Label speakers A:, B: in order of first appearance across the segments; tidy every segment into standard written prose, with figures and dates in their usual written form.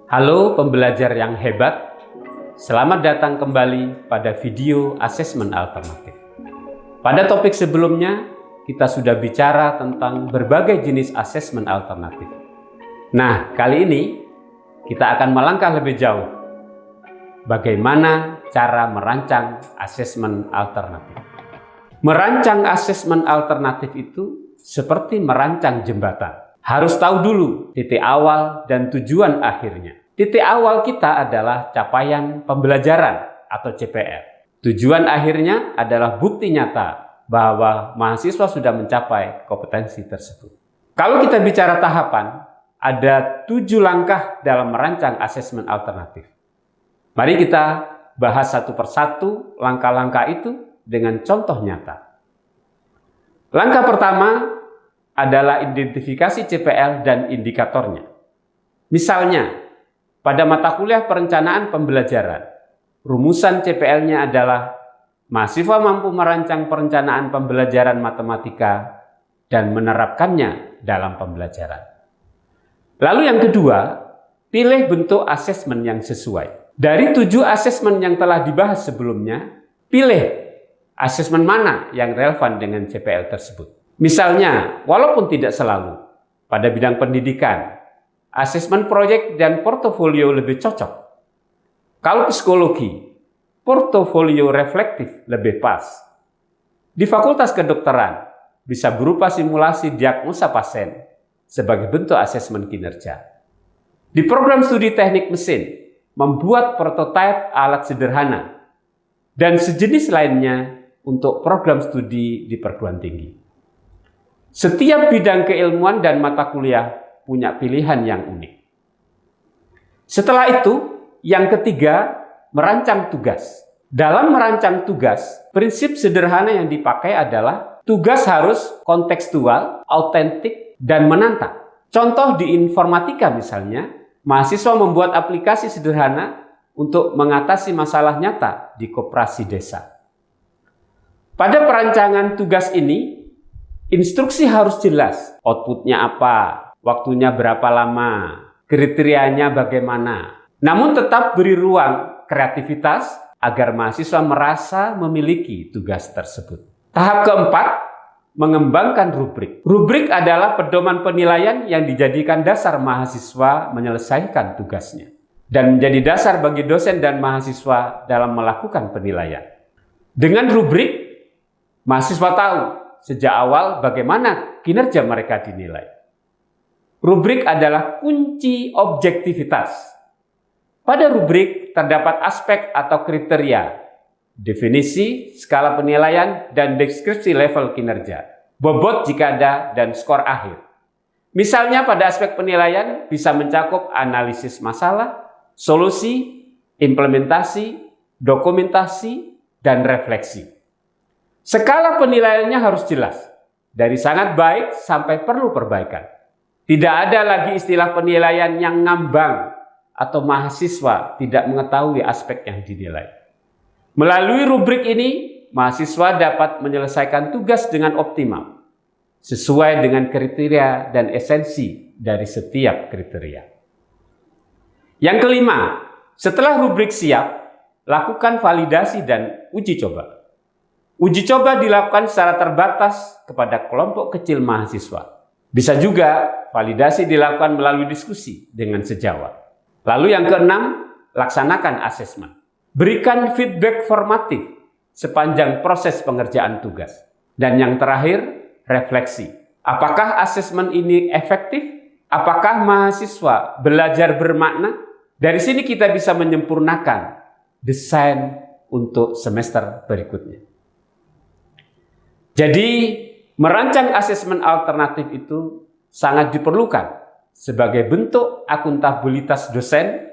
A: Halo pembelajar yang hebat, selamat datang kembali pada video asesmen alternatif. Pada topik sebelumnya, kita sudah bicara tentang berbagai jenis asesmen alternatif. Nah, kali ini kita akan melangkah lebih jauh. Bagaimana cara merancang asesmen alternatif? Merancang asesmen alternatif itu seperti merancang jembatan. Harus tahu dulu titik awal dan tujuan akhirnya. Titik awal kita adalah capaian pembelajaran atau CPL. Tujuan akhirnya adalah bukti nyata bahwa mahasiswa sudah mencapai kompetensi tersebut. Kalau kita bicara tahapan, ada 7 langkah dalam merancang asesmen alternatif. Mari kita bahas satu persatu langkah-langkah itu dengan contoh nyata. Langkah pertama adalah identifikasi CPL dan indikatornya. Misalnya, pada mata kuliah perencanaan pembelajaran, rumusan CPL-nya adalah mahasiswa mampu merancang perencanaan pembelajaran matematika dan menerapkannya dalam pembelajaran. Lalu yang kedua, pilih bentuk asesmen yang sesuai. Dari 7 asesmen yang telah dibahas sebelumnya, pilih asesmen mana yang relevan dengan CPL tersebut. Misalnya, walaupun tidak selalu, pada bidang pendidikan, asesmen proyek dan portofolio lebih cocok. Kalau psikologi, portofolio reflektif lebih pas. Di Fakultas Kedokteran, bisa berupa simulasi diagnosa pasien sebagai bentuk asesmen kinerja. Di program studi teknik mesin, membuat prototipe alat sederhana, dan sejenis lainnya untuk program studi di perguruan tinggi. Setiap bidang keilmuan dan mata kuliah punya pilihan yang unik. Setelah itu, yang ketiga, merancang tugas. Dalam merancang tugas, prinsip sederhana yang dipakai adalah tugas harus kontekstual, autentik, dan menantang. Contoh di informatika misalnya, mahasiswa membuat aplikasi sederhana untuk mengatasi masalah nyata di koperasi desa. Pada perancangan tugas ini, instruksi harus jelas, outputnya apa, waktunya berapa lama, kriterianya bagaimana. Namun tetap beri ruang kreativitas agar mahasiswa merasa memiliki tugas tersebut. Tahap keempat, mengembangkan rubrik. Rubrik adalah pedoman penilaian yang dijadikan dasar mahasiswa menyelesaikan tugasnya dan menjadi dasar bagi dosen dan mahasiswa dalam melakukan penilaian. Dengan rubrik, mahasiswa tahu sejak awal bagaimana kinerja mereka dinilai. Rubrik adalah kunci objektivitas. Pada rubrik terdapat aspek atau kriteria, definisi, skala penilaian, dan deskripsi level kinerja, bobot jika ada, dan skor akhir. Misalnya pada aspek penilaian bisa mencakup analisis masalah, solusi, implementasi, dokumentasi, dan refleksi. Skala penilaiannya harus jelas, dari sangat baik sampai perlu perbaikan. Tidak ada lagi istilah penilaian yang ngambang atau mahasiswa tidak mengetahui aspek yang dinilai. Melalui rubrik ini, mahasiswa dapat menyelesaikan tugas dengan optimal, sesuai dengan kriteria dan esensi dari setiap kriteria. Yang kelima, setelah rubrik siap, lakukan validasi dan uji coba. Uji coba dilakukan secara terbatas kepada kelompok kecil mahasiswa. Bisa juga validasi dilakukan melalui diskusi dengan sejawat. Lalu yang keenam, laksanakan asesmen. Berikan feedback formatif sepanjang proses pengerjaan tugas. Dan yang terakhir, refleksi. Apakah asesmen ini efektif? Apakah mahasiswa belajar bermakna? Dari sini kita bisa menyempurnakan desain untuk semester berikutnya. Jadi, merancang asesmen alternatif itu sangat diperlukan sebagai bentuk akuntabilitas dosen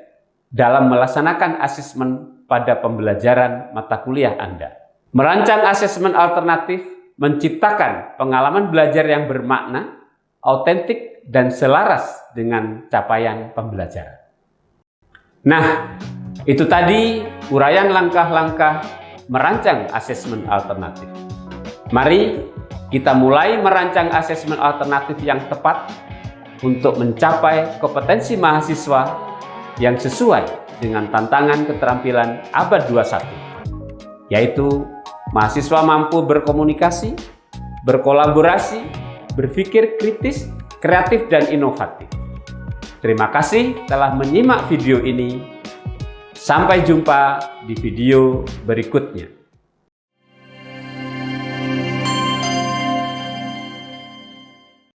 A: dalam melaksanakan asesmen pada pembelajaran mata kuliah Anda. Merancang asesmen alternatif menciptakan pengalaman belajar yang bermakna, autentik, dan selaras dengan capaian pembelajaran. Nah, itu tadi uraian langkah-langkah merancang asesmen alternatif. Mari kita mulai merancang asesmen alternatif yang tepat untuk mencapai kompetensi mahasiswa yang sesuai dengan tantangan keterampilan abad 21, yaitu mahasiswa mampu berkomunikasi, berkolaborasi, berpikir kritis, kreatif, dan inovatif. Terima kasih telah menyimak video ini. Sampai jumpa di video berikutnya.